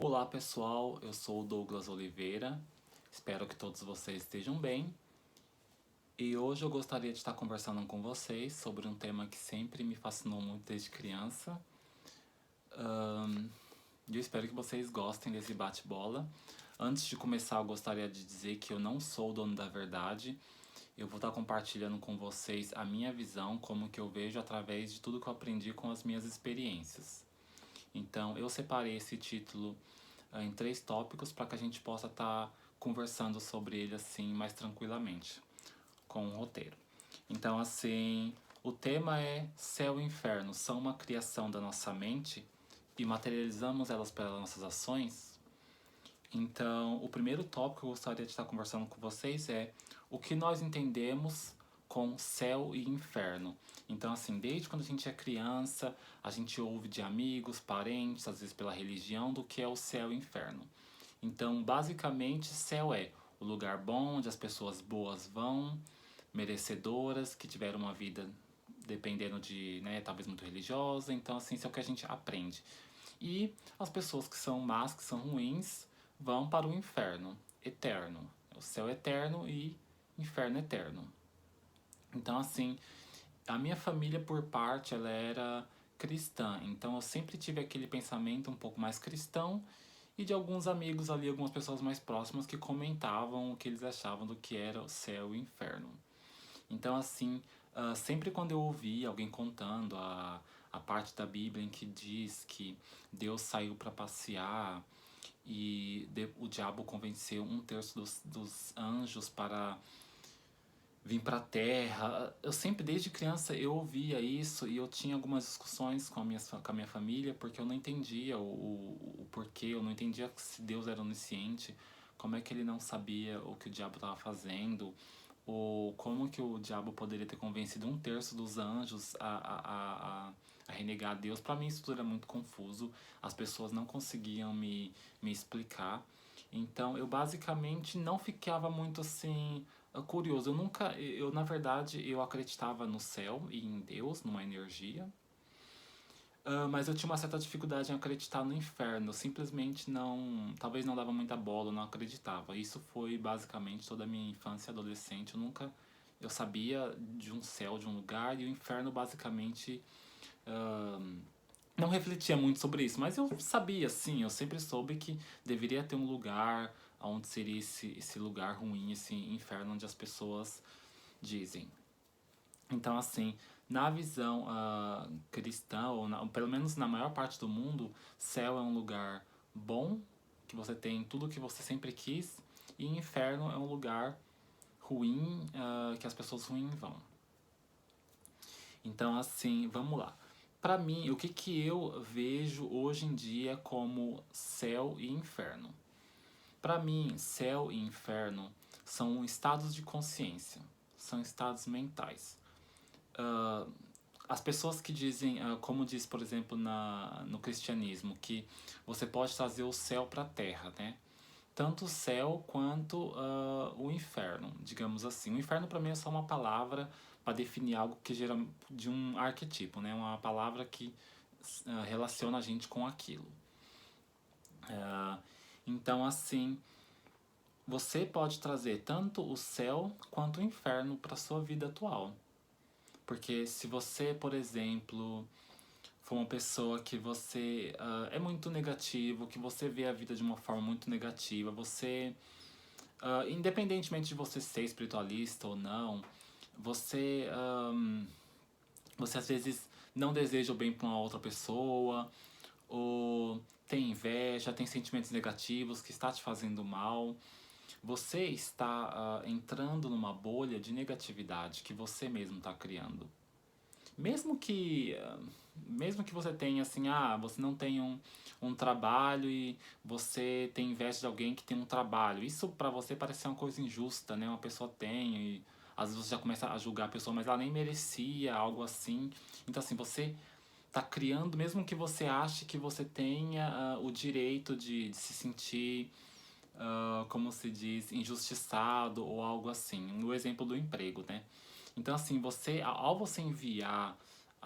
Olá pessoal, eu sou o Douglas Oliveira, espero que todos vocês estejam bem e hoje eu gostaria de estar conversando com vocês sobre um tema que sempre me fascinou muito desde criança. E eu espero que vocês gostem desse bate-bola. Antes de começar, eu gostaria de dizer que eu não sou o dono da verdade. Eu vou estar compartilhando com vocês a minha visão, como que eu vejo através de tudo que eu aprendi com as minhas experiências. Então, eu separei esse título em três tópicos para que a gente possa estar conversando sobre ele assim mais tranquilamente, com um roteiro. Então, assim, o tema é céu e inferno são uma criação da nossa mente e materializamos elas pelas nossas ações? Então, o primeiro tópico que eu gostaria de estar conversando com vocês é o que nós entendemos com céu e inferno. Então, assim, desde quando a gente é criança, a gente ouve de amigos, parentes, às vezes pela religião, do que é o céu e inferno. Então, basicamente, céu é o lugar bom onde as pessoas boas vão, merecedoras, que tiveram uma vida dependendo de, né, talvez muito religiosa. Então, assim, isso é o que a gente aprende. E as pessoas que são más, que são ruins, vão para o inferno eterno. O céu eterno e inferno eterno. Então, assim, a minha família, por parte, ela era cristã. Então, eu sempre tive aquele pensamento um pouco mais cristão e de alguns amigos ali, algumas pessoas mais próximas que comentavam o que eles achavam do que era o céu e o inferno. Então, assim, sempre quando eu ouvi alguém contando a parte da Bíblia em que diz que Deus saiu para passear e o diabo convenceu um terço dos anjos para vir para a Terra. Eu sempre, desde criança, eu ouvia isso e eu tinha algumas discussões com a minha família porque eu não entendia o porquê, eu não entendia se Deus era onisciente, como é que ele não sabia o que o diabo estava fazendo, ou como que o diabo poderia ter convencido um terço dos anjos a renegar Deus. Para mim isso tudo era muito confuso, as pessoas não conseguiam me explicar. Então eu basicamente não ficava muito assim curioso. Eu na verdade, eu acreditava no céu e em Deus, numa energia, mas eu tinha uma certa dificuldade em acreditar no inferno. Eu simplesmente não, talvez não dava muita bola, eu não acreditava. Isso foi basicamente toda a minha infância e adolescente. Eu sabia de um céu, de um lugar, e o inferno basicamente não refletia muito sobre isso, mas eu sabia, sim, eu sempre soube que deveria ter um lugar onde seria esse lugar ruim, esse inferno onde as pessoas dizem. Então, assim, na visão cristã, pelo menos na maior parte do mundo, céu é um lugar bom, que você tem tudo o que você sempre quis, e inferno é um lugar ruim, que as pessoas ruins vão. Então, assim, vamos lá. Para mim, o que que eu vejo hoje em dia como céu e inferno? Para mim, céu e inferno são estados de consciência, são estados mentais. Ah, as pessoas que dizem, como diz, por exemplo, no cristianismo, que você pode trazer o céu para a terra, né? Tanto o céu quanto o inferno, digamos assim. O inferno para mim é só uma palavra para definir algo que gera de um arquetipo, né? Uma palavra que relaciona a gente com aquilo. Ah, então, assim, você pode trazer tanto o céu quanto o inferno para sua vida atual. Porque se você, por exemplo, for uma pessoa que você é muito negativo, que você vê a vida de uma forma muito negativa, você independentemente de você ser espiritualista ou não, você, você às vezes não deseja o bem para uma outra pessoa, ou tem inveja, tem sentimentos negativos que está te fazendo mal. Você está entrando numa bolha de negatividade que você mesmo está criando. Mesmo que, mesmo que você tenha assim, você não tem um trabalho e você tem inveja de alguém que tem um trabalho. Isso pra você parece ser uma coisa injusta, né? Uma pessoa tem e às vezes você já começa a julgar a pessoa, mas ela nem merecia algo assim. Então assim, você tá criando, mesmo que você ache que você tenha o direito de se sentir, como se diz, injustiçado ou algo assim. No exemplo do emprego, né? Então, assim, ao você enviar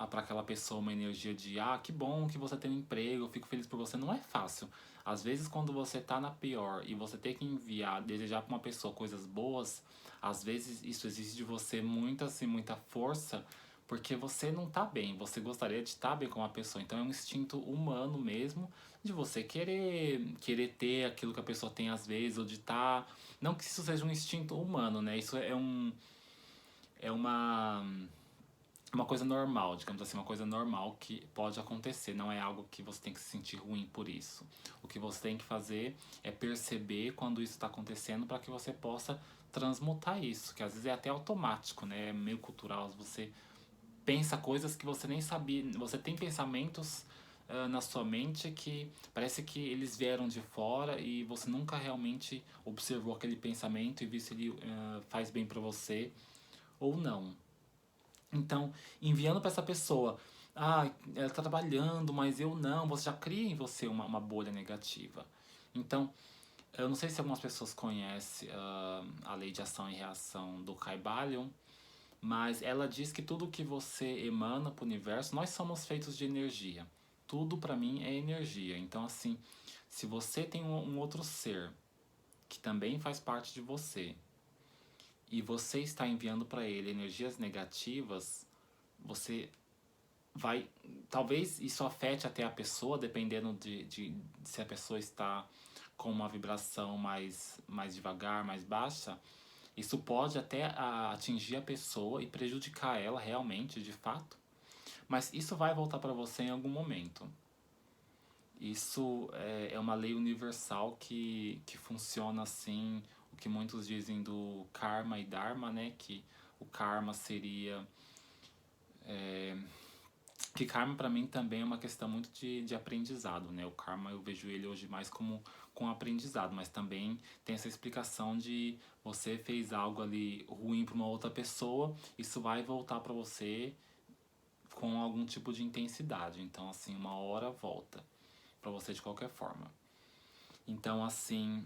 para aquela pessoa uma energia de ah, que bom que você tem um emprego, eu fico feliz por você. Não é fácil. Às vezes quando você tá na pior e você tem que enviar, desejar para uma pessoa coisas boas, às vezes isso exige de você muita, assim, muita força, porque você não tá bem, você gostaria de estar bem com uma pessoa. Então é um instinto humano mesmo de você querer ter aquilo que a pessoa tem às vezes, ou de estar. Não que isso seja um instinto humano, né? Isso é uma coisa normal, digamos assim, uma coisa normal que pode acontecer, não é algo que você tem que se sentir ruim por isso. O que você tem que fazer é perceber quando isso está acontecendo para que você possa transmutar isso, que às vezes é até automático, né? É meio cultural, você pensa coisas que você nem sabia, você tem pensamentos na sua mente que parece que eles vieram de fora e você nunca realmente observou aquele pensamento e viu se ele faz bem para você ou não. Então, enviando para essa pessoa, ah, ela está trabalhando, mas eu não, você já cria em você uma bolha negativa. Então, eu não sei se algumas pessoas conhecem a lei de ação e reação do Kybalion, mas ela diz que tudo que você emana para o universo, nós somos feitos de energia. Tudo para mim é energia. Então, assim, se você tem um outro ser que também faz parte de você e você está enviando para ele energias negativas, você vai. Talvez isso afete até a pessoa, dependendo de se a pessoa está com uma vibração mais devagar, mais baixa. Isso pode até atingir a pessoa e prejudicar ela realmente, de fato. Mas isso vai voltar para você em algum momento. Isso é uma lei universal que funciona assim, o que muitos dizem do karma e dharma, né? Que o karma seria que karma para mim também é uma questão muito de aprendizado, né? O karma eu vejo ele hoje mais como com aprendizado, mas também tem essa explicação de você fez algo ali ruim para uma outra pessoa, isso vai voltar para você com algum tipo de intensidade. Então, assim, uma hora volta para você de qualquer forma. Então, assim,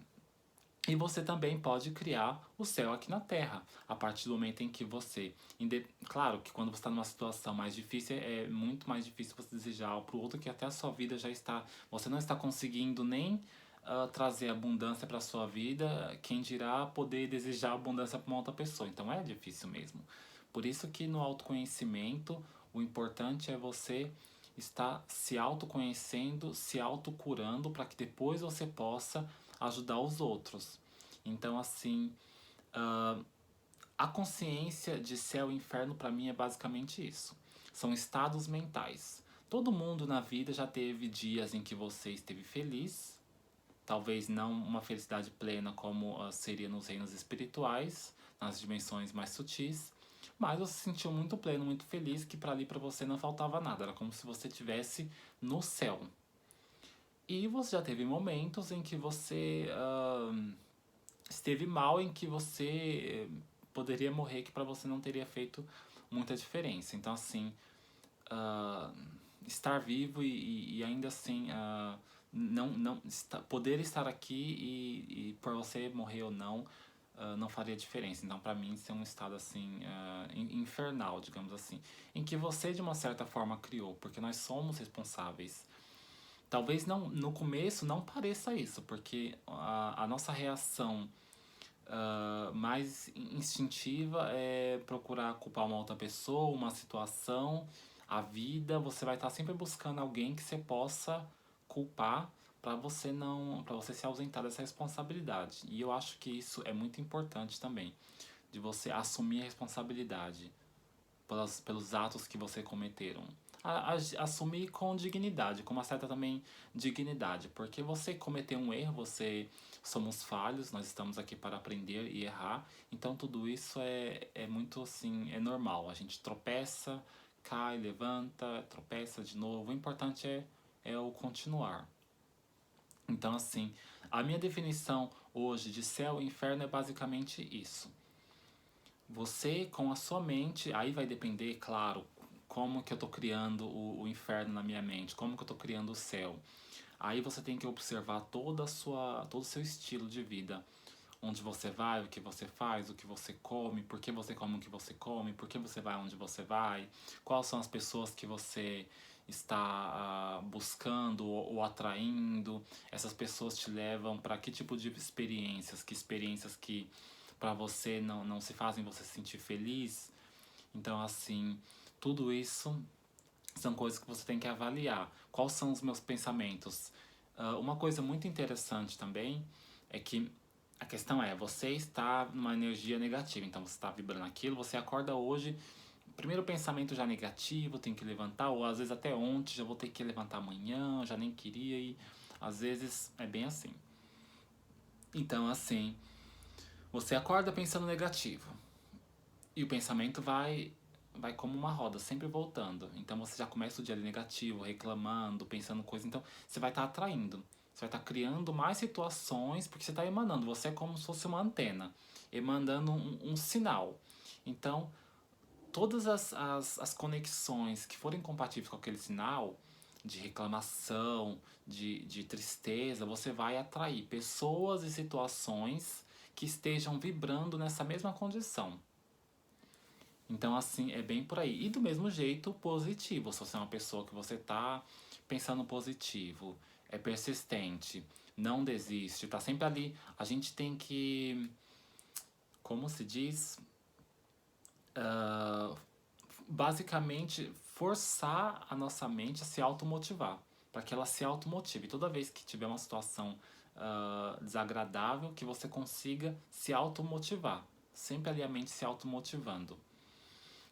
e você também pode criar o céu aqui na Terra, a partir do momento em que você. Claro que quando você está numa situação mais difícil, é muito mais difícil você desejar para o outro que até a sua vida já está. Você não está conseguindo nem trazer abundância para a sua vida, quem dirá poder desejar abundância para uma outra pessoa. Então é difícil mesmo. Por isso que no autoconhecimento, o importante é você estar se autoconhecendo, se autocurando, para que depois você possa ajudar os outros. Então, assim, a consciência de céu e inferno para mim é basicamente isso. São estados mentais. Todo mundo na vida já teve dias em que você esteve feliz, talvez não uma felicidade plena como seria nos reinos espirituais, nas dimensões mais sutis, mas você se sentiu muito pleno, muito feliz, que para ali para você não faltava nada, era como se você estivesse no céu. E você já teve momentos em que você esteve mal, em que você poderia morrer, que para você não teria feito muita diferença. Então, assim, uh, estar vivo e ainda assim poder estar aqui e por você morrer ou não, não faria diferença. Então, para mim, isso é um estado assim infernal, digamos assim, em que você de uma certa forma criou, porque nós somos responsáveis. Talvez não no começo não pareça isso, porque a nossa reação mais instintiva é procurar culpar uma outra pessoa, uma situação, a vida. Você vai estar sempre buscando alguém que você possa culpar para você se ausentar dessa responsabilidade. E eu acho que isso é muito importante também, de você assumir a responsabilidade pelos atos que você cometeram. Assumir com dignidade, com uma certa também dignidade, porque você cometeu um erro, você somos falhos, nós estamos aqui para aprender e errar, então tudo isso é muito assim, é normal. A gente tropeça, cai, levanta, tropeça de novo. O importante é o continuar. Então, assim, a minha definição hoje de céu e inferno é basicamente isso. Você, com a sua mente, aí vai depender, claro, como que eu tô criando o inferno na minha mente, como que eu tô criando o céu. Aí você tem que observar todo o seu estilo de vida. onde você vai, o que você faz, o que você come, por que você come o que você come, por que você vai onde você vai, quais são as pessoas que você está buscando ou atraindo, essas pessoas te levam para que tipo de experiências que para você não se fazem você se sentir feliz. Então, assim, tudo isso são coisas que você tem que avaliar. Quais são os meus pensamentos? Uma coisa muito interessante também é que a questão é, você está numa energia negativa, então você está vibrando aquilo, você acorda hoje, primeiro pensamento já negativo, tem que levantar, ou às vezes até ontem, já vou ter que levantar amanhã, já nem queria ir. Às vezes é bem assim. Então, assim, você acorda pensando negativo. E o pensamento vai como uma roda, sempre voltando. Então você já começa o dia ali negativo, reclamando, pensando coisas. Então você vai estar atraindo. Você vai estar criando mais situações, porque você está emanando. Você é como se fosse uma antena, emanando um sinal. Então, todas as conexões que forem compatíveis com aquele sinal, de reclamação, de tristeza, você vai atrair pessoas e situações que estejam vibrando nessa mesma condição. Então, assim, é bem por aí. E do mesmo jeito, positivo. Se você é uma pessoa que você tá pensando positivo, é persistente, não desiste, tá sempre ali. A gente tem que, como se diz, basicamente forçar a nossa mente a se automotivar, para que ela se automotive. Toda vez que tiver uma situação desagradável, que você consiga se automotivar. Sempre ali a mente se automotivando.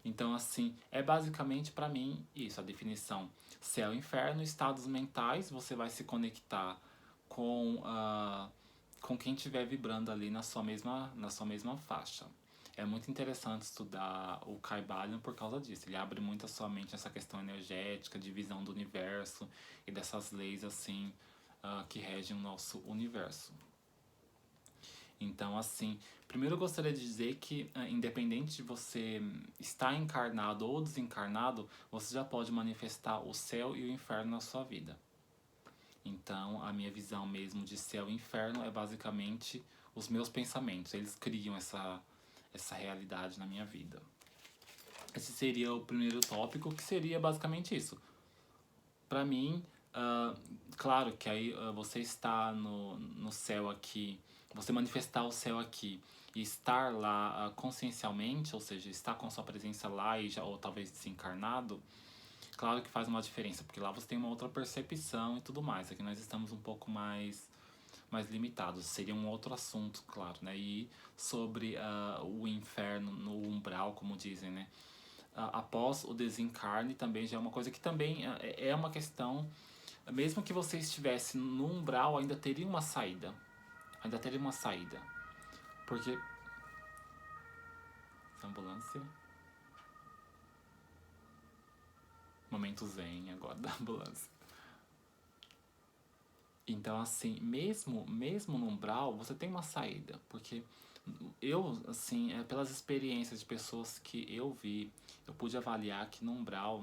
Então, assim, é basicamente para mim isso, a definição. Céu e inferno, estados mentais, você vai se conectar com quem estiver vibrando ali na sua mesma faixa. É muito interessante estudar o Kybalion por causa disso. Ele abre muito a sua mente nessa questão energética, de visão do universo e dessas leis assim que regem o nosso universo. Então, assim, primeiro eu gostaria de dizer que, independente de você estar encarnado ou desencarnado, você já pode manifestar o céu e o inferno na sua vida. Então, a minha visão mesmo de céu e inferno é basicamente os meus pensamentos. Eles criam essa realidade na minha vida. Esse seria o primeiro tópico, que seria basicamente isso. Para mim, claro que aí você está no céu aqui, você manifestar o céu aqui e estar lá consciencialmente, ou seja, estar com sua presença lá e já, ou talvez desencarnado, claro que faz uma diferença, porque lá você tem uma outra percepção e tudo mais. Aqui nós estamos um pouco mais limitados. Seria um outro assunto, claro, né? E sobre o inferno no umbral, como dizem, né? Após o desencarne também já é uma coisa que também é uma questão. Mesmo que você estivesse no umbral, ainda teria uma saída. Ainda teria uma saída. Porque. Ambulância. Momento zen agora da ambulância. Então, assim, mesmo no umbral, você tem uma saída. Porque eu, assim, pelas experiências de pessoas que eu vi, eu pude avaliar que no umbral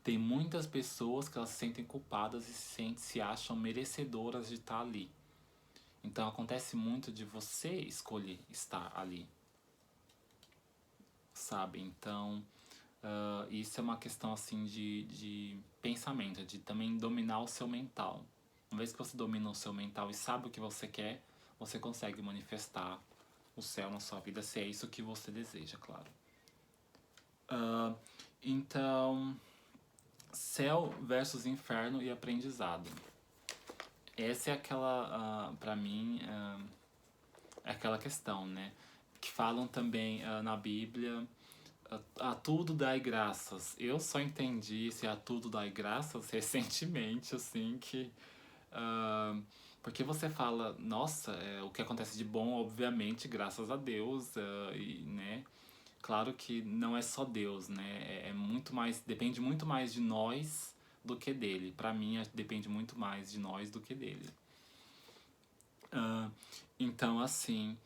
tem muitas pessoas que elas se sentem culpadas e se acham merecedoras de estar ali. Então acontece muito de você escolher estar ali, sabe? Então isso é uma questão assim de pensamento, de também dominar o seu mental. Uma vez que você domina o seu mental e sabe o que você quer, você consegue manifestar o céu na sua vida, se é isso que você deseja, claro. Então, céu versus inferno e aprendizado. Essa é aquela, pra mim, é aquela questão, né? Que falam também na Bíblia, a tudo dai graças. Eu só entendi esse a tudo dai graças recentemente, assim, que. Porque você fala, nossa, o que acontece de bom, obviamente, graças a Deus, e, né? Claro que não é só Deus, né? É muito mais, depende muito mais de nós do que dele. Pra mim, depende muito mais de nós do que dele. Então, assim,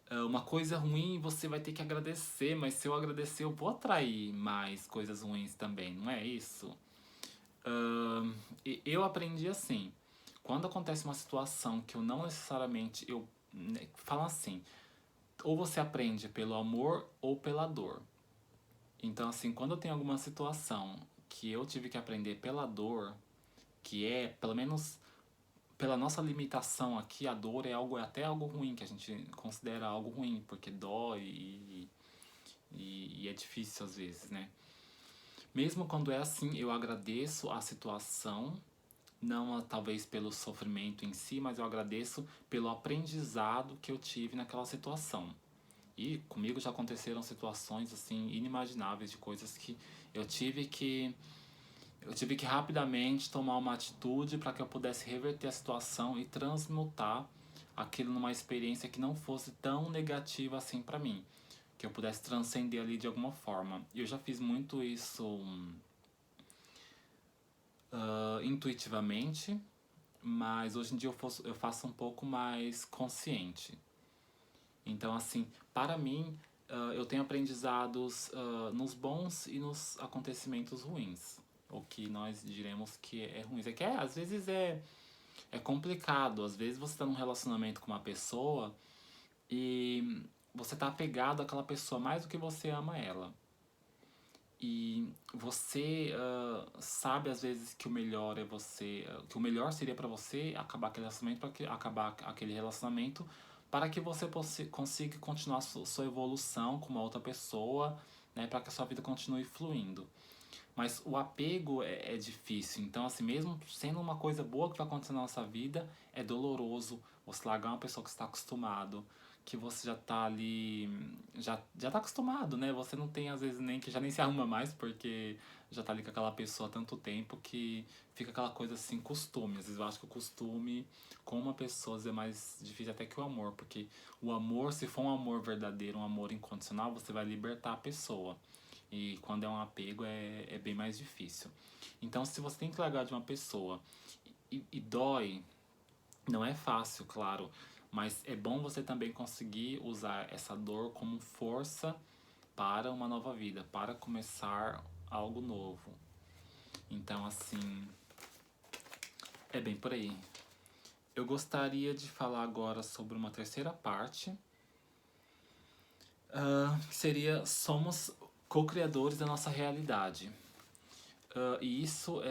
uma coisa ruim você vai ter que agradecer, mas se eu agradecer, eu vou atrair mais coisas ruins também, não é isso? Eu aprendi assim, quando acontece uma situação que eu não necessariamente eu Fala assim, ou você aprende pelo amor ou pela dor. Então, assim, quando eu tenho alguma situação que eu tive que aprender pela dor, que é, pelo menos pela nossa limitação aqui, a dor é algo, é até algo ruim, que a gente considera algo ruim, porque dói e é difícil às vezes, né? Mesmo quando é assim, eu agradeço a situação, não talvez pelo sofrimento em si, mas eu agradeço pelo aprendizado que eu tive naquela situação. E comigo já aconteceram situações assim inimagináveis de coisas que eu tive que eu tive que rapidamente tomar uma atitude para que eu pudesse reverter a situação e transmutar aquilo numa experiência que não fosse tão negativa assim para mim, que eu pudesse transcender ali de alguma forma. E eu já fiz muito isso intuitivamente, mas hoje em dia eu faço um pouco mais consciente. Então, assim, para mim, eu tenho aprendizados nos bons e nos acontecimentos ruins. O que nós diremos que é ruim. É que às vezes é complicado. Às vezes você está num relacionamento com uma pessoa e você tá apegado àquela pessoa mais do que você ama ela. E você sabe às vezes que o melhor é você, que o melhor seria para você acabar aquele relacionamento, para que acabar aquele relacionamento, para que você consiga continuar sua evolução com uma outra pessoa, né, para que a sua vida continue fluindo. Mas o apego é difícil. Então, assim, mesmo sendo uma coisa boa que vai acontecer na nossa vida, é doloroso você largar uma pessoa que está acostumado, que você já tá ali, já tá acostumado, né? Você não tem, às vezes, nem que já nem se arruma mais, porque já tá ali com aquela pessoa há tanto tempo que fica aquela coisa assim, costume. Às vezes eu acho que o costume com uma pessoa é mais difícil até que o amor, porque o amor, se for um amor verdadeiro, um amor incondicional, você vai libertar a pessoa. E quando é um apego é bem mais difícil. Então, se você tem que largar de uma pessoa e dói, não é fácil, claro, mas é bom você também conseguir usar essa dor como força para uma nova vida, para começar algo novo. Então, assim, é bem por aí. Eu gostaria de falar agora sobre uma terceira parte, que seria somos co-criadores da nossa realidade. E isso,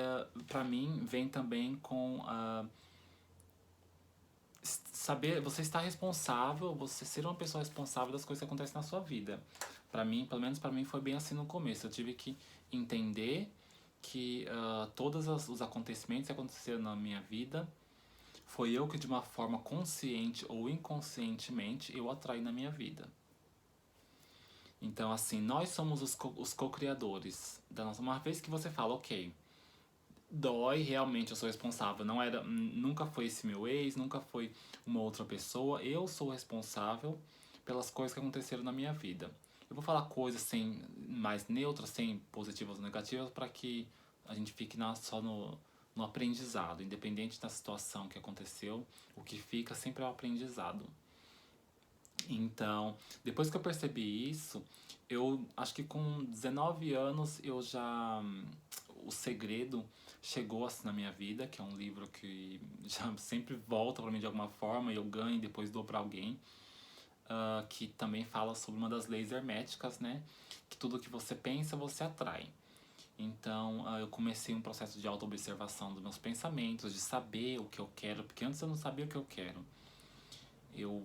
para mim, vem também com saber, você estar responsável, você ser uma pessoa responsável das coisas que acontecem na sua vida. Para mim, pelo menos para mim, foi bem assim no começo. Eu tive que entender que todos os acontecimentos que aconteceram na minha vida foi eu que de uma forma consciente ou inconscientemente eu atraí na minha vida. Então, assim, nós somos os co-criadores da nossa. Uma vez que você fala, ok, dói, realmente eu sou responsável. Não era, nunca foi esse meu ex, nunca foi uma outra pessoa. Eu sou responsável pelas coisas que aconteceram na minha vida. Eu vou falar coisas sem mais neutras, sem positivas ou negativas, para que a gente fique só no aprendizado, independente da situação que aconteceu, o que fica sempre é o aprendizado. Então, depois que eu percebi isso, eu acho que com 19 anos eu já. O Segredo chegou assim na minha vida, que é um livro que já sempre volta para mim de alguma forma e eu ganho e depois dou para alguém. Que também fala sobre uma das leis herméticas, né? Que tudo que você pensa, você atrai. Então, eu comecei um processo de autoobservação dos meus pensamentos, de saber o que eu quero, porque antes eu não sabia o que eu quero. Eu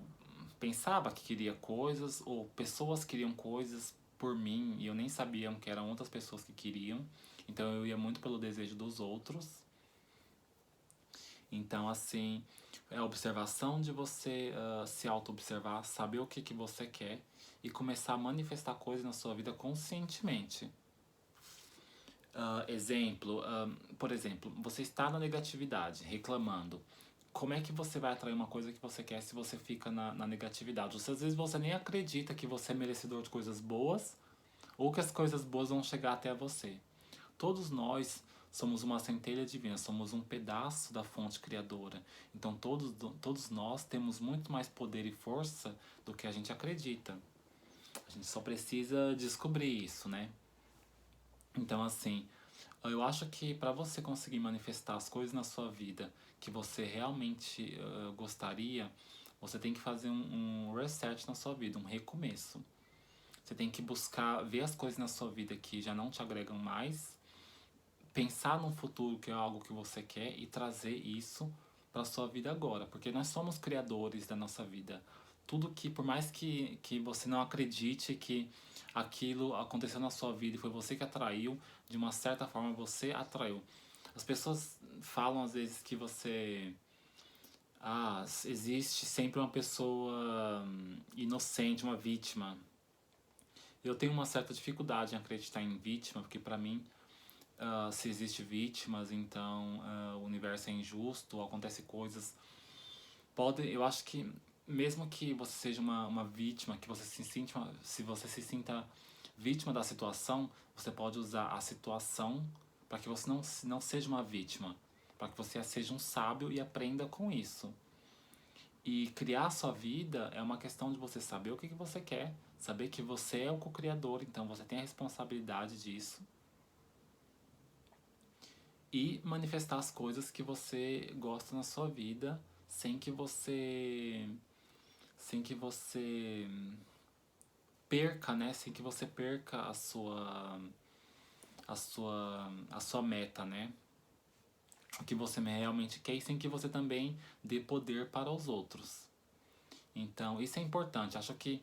pensava que queria coisas, ou pessoas queriam coisas por mim, e eu nem sabia que eram outras pessoas que queriam. Então eu ia muito pelo desejo dos outros. Então, assim, é a observação de você se auto-observar, saber o que você quer e começar a manifestar coisas na sua vida conscientemente. Exemplo, por exemplo, você está na negatividade, reclamando. Como é que você vai atrair uma coisa que você quer se você fica na negatividade? Às vezes você nem acredita que você é merecedor de coisas boas ou que as coisas boas vão chegar até você. Todos nós somos uma centelha divina, somos um pedaço da fonte criadora. Então todos nós temos muito mais poder e força do que a gente acredita. A gente só precisa descobrir isso, né? Então, assim, eu acho que para você conseguir manifestar as coisas na sua vida que você realmente gostaria, Você tem que fazer um reset na sua vida, um recomeço. Você tem que buscar ver as coisas na sua vida que já não te agregam mais, pensar no futuro que é algo que você quer e trazer isso para sua vida agora, porque nós somos criadores da nossa vida. Tudo que, por mais que você não acredite que aquilo aconteceu na sua vida e foi você que atraiu, de uma certa forma você atraiu. As pessoas falam às vezes que você existe sempre uma pessoa inocente, uma vítima. Eu tenho uma certa dificuldade em acreditar em vítima, porque para mim, se existe vítimas, então o universo é injusto, acontece coisas. Eu acho que mesmo que você seja uma vítima, que você se você se sinta vítima da situação, você pode usar a situação para que você não seja uma vítima, para que você seja um sábio e aprenda com isso. E criar a sua vida é uma questão de você saber o que você quer, saber que você é o co-criador, então você tem a responsabilidade disso. E manifestar as coisas que você gosta na sua vida sem que você perca, né? Sem que você perca a sua meta, né? O que você realmente quer e sem que você também dê poder para os outros. Então, isso é importante. Acho que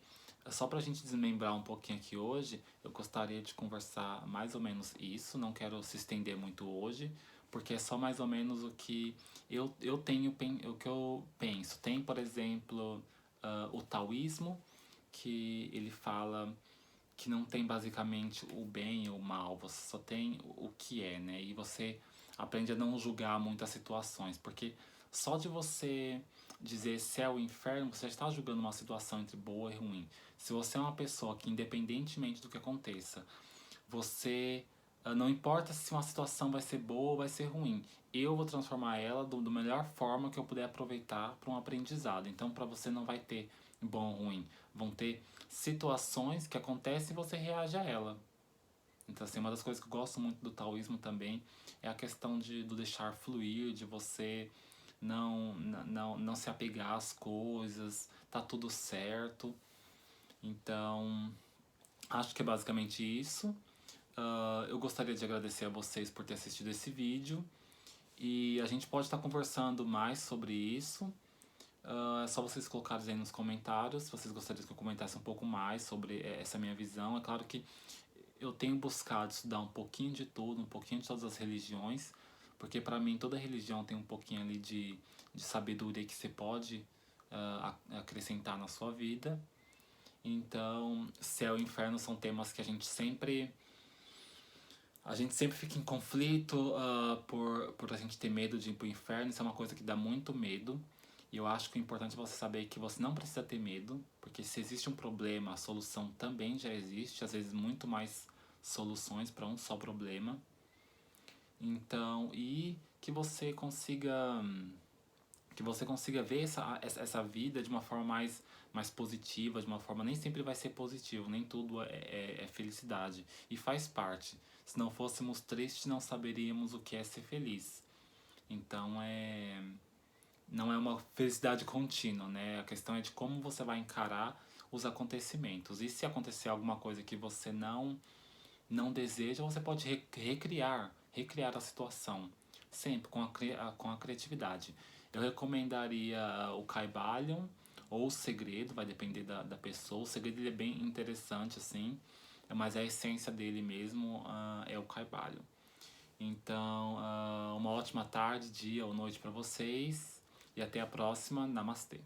só para a gente desmembrar um pouquinho aqui hoje, eu gostaria de conversar mais ou menos isso. Não quero se estender muito hoje, porque é só mais ou menos o que eu tenho, o que eu penso. Tem, por exemplo, o taoísmo, que ele fala que não tem basicamente o bem ou o mal, você só tem o que é, né? E você aprende a não julgar muitas situações, porque só de você dizer céu e inferno, você já está julgando uma situação entre boa e ruim. Se você é uma pessoa que, independentemente do que aconteça, você não importa se uma situação vai ser boa ou vai ser ruim, eu vou transformar ela do melhor forma que eu puder aproveitar para um aprendizado. Então, para você não vai ter bom ou ruim, vão ter situações que acontecem e você reage a ela. Então, assim, uma das coisas que eu gosto muito do taoísmo também é a questão do deixar fluir, de você não se apegar às coisas, tá tudo certo. Então, acho que é basicamente isso. Eu gostaria de agradecer a vocês por ter assistido esse vídeo e a gente pode estar conversando mais sobre isso. É só vocês colocarem aí nos comentários se vocês gostariam que eu comentasse um pouco mais sobre essa minha visão. É claro que eu tenho buscado estudar um pouquinho de tudo, um pouquinho de todas as religiões, porque para mim toda religião tem um pouquinho ali de sabedoria que você pode acrescentar na sua vida. Então, céu e inferno são temas que a gente sempre fica em conflito por a gente ter medo de ir pro inferno. Isso é uma coisa que dá muito medo. E eu acho que o importante é você saber que você não precisa ter medo, porque se existe um problema, a solução também já existe, às vezes muito mais soluções para um só problema. Então, e que você consiga ver essa vida de uma forma mais positiva, de uma forma nem sempre vai ser positivo, nem tudo é felicidade. E faz parte. Se não fôssemos tristes, não saberíamos o que é ser feliz. Então não é uma felicidade contínua, né? A questão é de como você vai encarar os acontecimentos. E se acontecer alguma coisa que você não deseja, você pode recriar a situação, sempre com a criatividade. Eu recomendaria o Caibalion ou o Segredo, vai depender da pessoa. O Segredo ele é bem interessante, assim, mas a essência dele mesmo é o Caibalion. Então, uma ótima tarde, dia ou noite para vocês e até a próxima. Namastê.